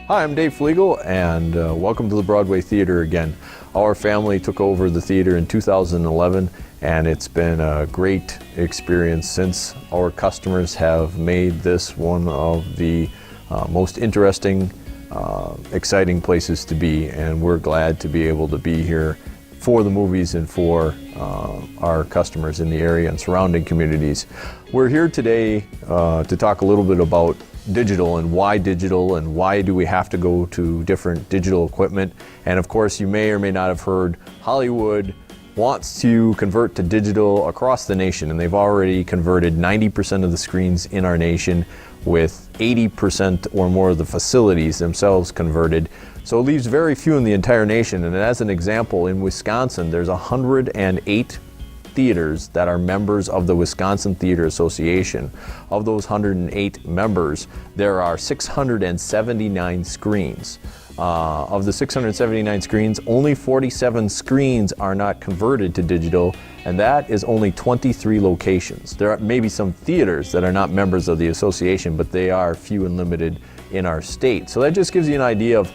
Hi, I'm Dave Flegel, and welcome to the Broadway Theater again. Our family took over the theater in 2011, and it's been a great experience since. Our customers have made this one of the most interesting, exciting places to be, and we're glad to be able to be here for the movies and for our customers in the area and surrounding communities. We're here today to talk a little bit about digital and why do we have to go to different digital equipment. And of course, you may or may not have heard Hollywood wants to convert to digital across the nation, and they've already converted 90% of the screens in our nation, with 80% or more of the facilities themselves converted. So it leaves very few in the entire nation. And as an example, in Wisconsin, there's 108 theaters that are members of the Wisconsin Theater Association. Of those 108 members, there are 679 screens. Of the 679 screens, only 47 screens are not converted to digital, and that is only 23 locations. There are maybe some theaters that are not members of the association, but they are few and limited in our state. So that just gives you an idea of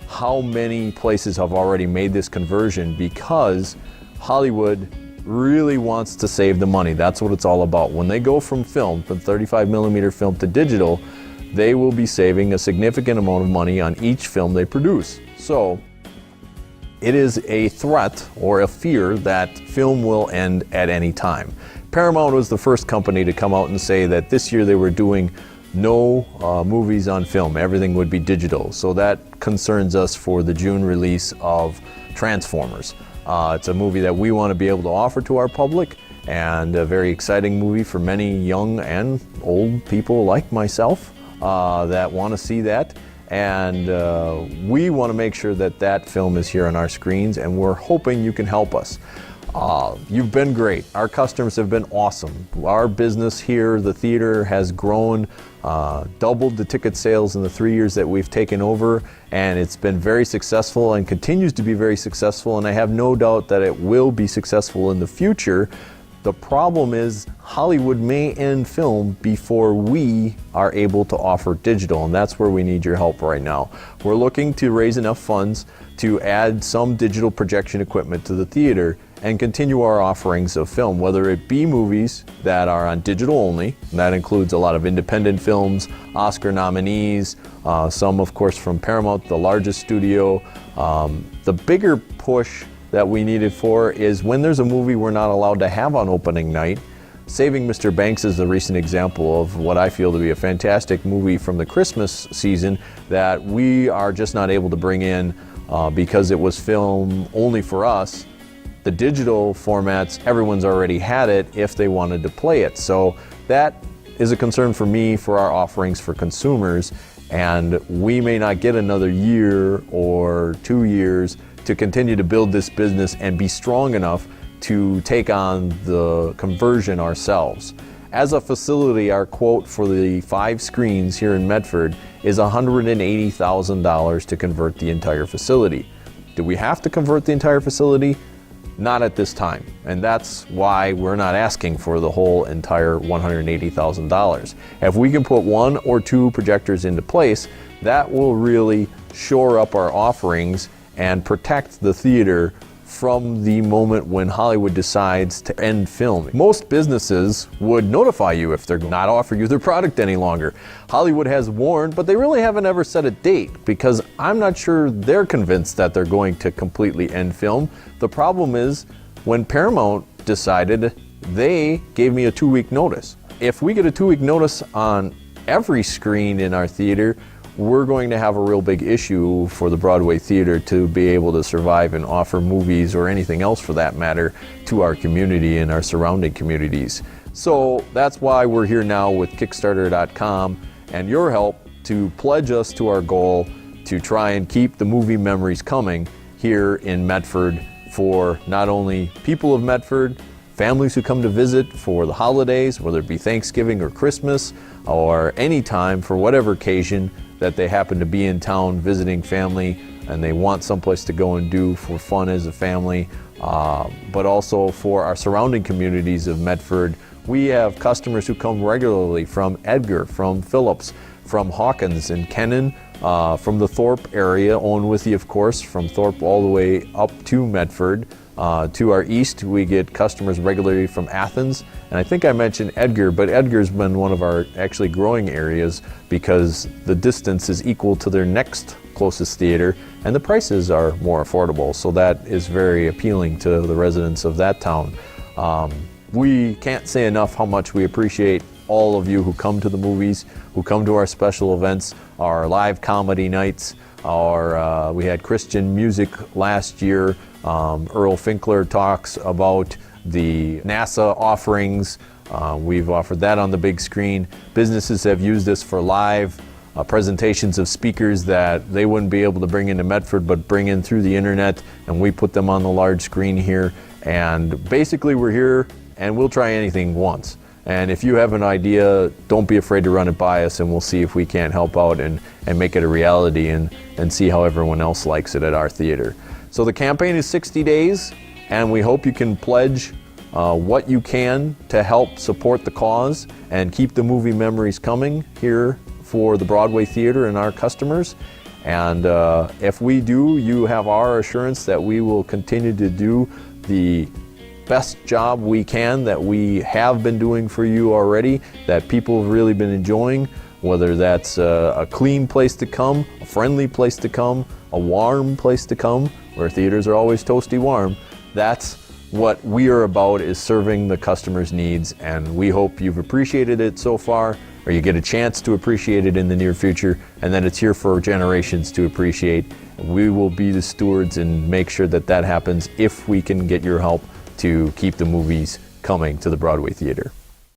how many places have already made this conversion, because Hollywood really wants to save the money. That's what it's all about. When they go from 35 millimeter film to digital, they will be saving a significant amount of money on each film they produce. So it is a threat or a fear that film will end at any time. Paramount was the first company to come out and say that this year they were doing no movies on film. Everything would be digital. So that concerns us for the June release of Transformers. It's a movie that we want to be able to offer to our public, and a very exciting movie for many young and old people like myself that want to see that. And we want to make sure that that film is here on our screens, and we're hoping you can help us. You've been great. Our customers have been awesome. Our business here, the theater, has grown, doubled the ticket sales in the 3 years that we've taken over, and it's been very successful and continues to be very successful, and I have no doubt that it will be successful in the future. The problem is Hollywood may end film before we are able to offer digital, and that's where we need your help right now. We're looking to raise enough funds to add some digital projection equipment to the theater and continue our offerings of film, whether it be movies that are on digital only, and that includes a lot of independent films, Oscar nominees, some of course from Paramount, the largest studio. The bigger push that we needed for is when there's a movie we're not allowed to have on opening night. Saving Mr. Banks is the recent example of what I feel to be a fantastic movie from the Christmas season that we are just not able to bring in because it was film only for us. The digital formats, everyone's already had it if they wanted to play it. So that is a concern for me for our offerings for consumers, and we may not get another year or 2 years to continue to build this business and be strong enough to take on the conversion ourselves. As a facility, our quote for the 5 screens here in Medford is $180,000 to convert the entire facility. Do we have to convert the entire facility? Not at this time, and that's why we're not asking for the whole entire $180,000. If we can put 1 or 2 projectors into place, that will really shore up our offerings and protect the theater from the moment when Hollywood decides to end film. Most businesses would notify you if they're not offering you their product any longer. Hollywood has warned, but they really haven't ever set a date, because I'm not sure they're convinced that they're going to completely end film. The problem is, when Paramount decided, they gave me a 2-week notice. If we get a 2-week notice on every screen in our theater, we're going to have a real big issue for the Broadway Theater to be able to survive and offer movies, or anything else for that matter, to our community and our surrounding communities. So that's why we're here now with Kickstarter.com and your help to pledge us to our goal to try and keep the movie memories coming here in Medford for not only people of Medford, families who come to visit for the holidays, whether it be Thanksgiving or Christmas or any time for whatever occasion that they happen to be in town visiting family and they want someplace to go and do for fun as a family, but also for our surrounding communities of Medford. We have customers who come regularly from Edgar, from Phillips, from Hawkins and Kennan, from the Thorpe area, Owenwithy of course, from Thorpe all the way up to Medford. To our east, we get customers regularly from Athens, and I think I mentioned Edgar, but Edgar's been one of our actually growing areas because the distance is equal to their next closest theater, and the prices are more affordable, so that is very appealing to the residents of that town. We can't say enough how much we appreciate all of you who come to the movies, who come to our special events, our live comedy nights, we had Christian music last year. Earl Finkler talks about the NASA offerings. We've offered that on the big screen. Businesses have used this for live presentations of speakers that they wouldn't be able to bring into Medford but bring in through the internet, and we put them on the large screen here. And basically we're here and we'll try anything once. And if you have an idea, don't be afraid to run it by us, and we'll see if we can't help out and make it a reality and see how everyone else likes it at our theater. So the campaign is 60 days, and we hope you can pledge what you can to help support the cause and keep the movie memories coming here for the Broadway Theater and our customers. And if we do, you have our assurance that we will continue to do the best job we can that we have been doing for you already, that people have really been enjoying, whether that's a clean place to come, a friendly place to come, a warm place to come, where theaters are always toasty warm. That's what we are about, is serving the customer's needs, and we hope you've appreciated it so far, or you get a chance to appreciate it in the near future, and then it's here for generations to appreciate. We will be the stewards and make sure that that happens if we can get your help to keep the movies coming to the Broadway Theater.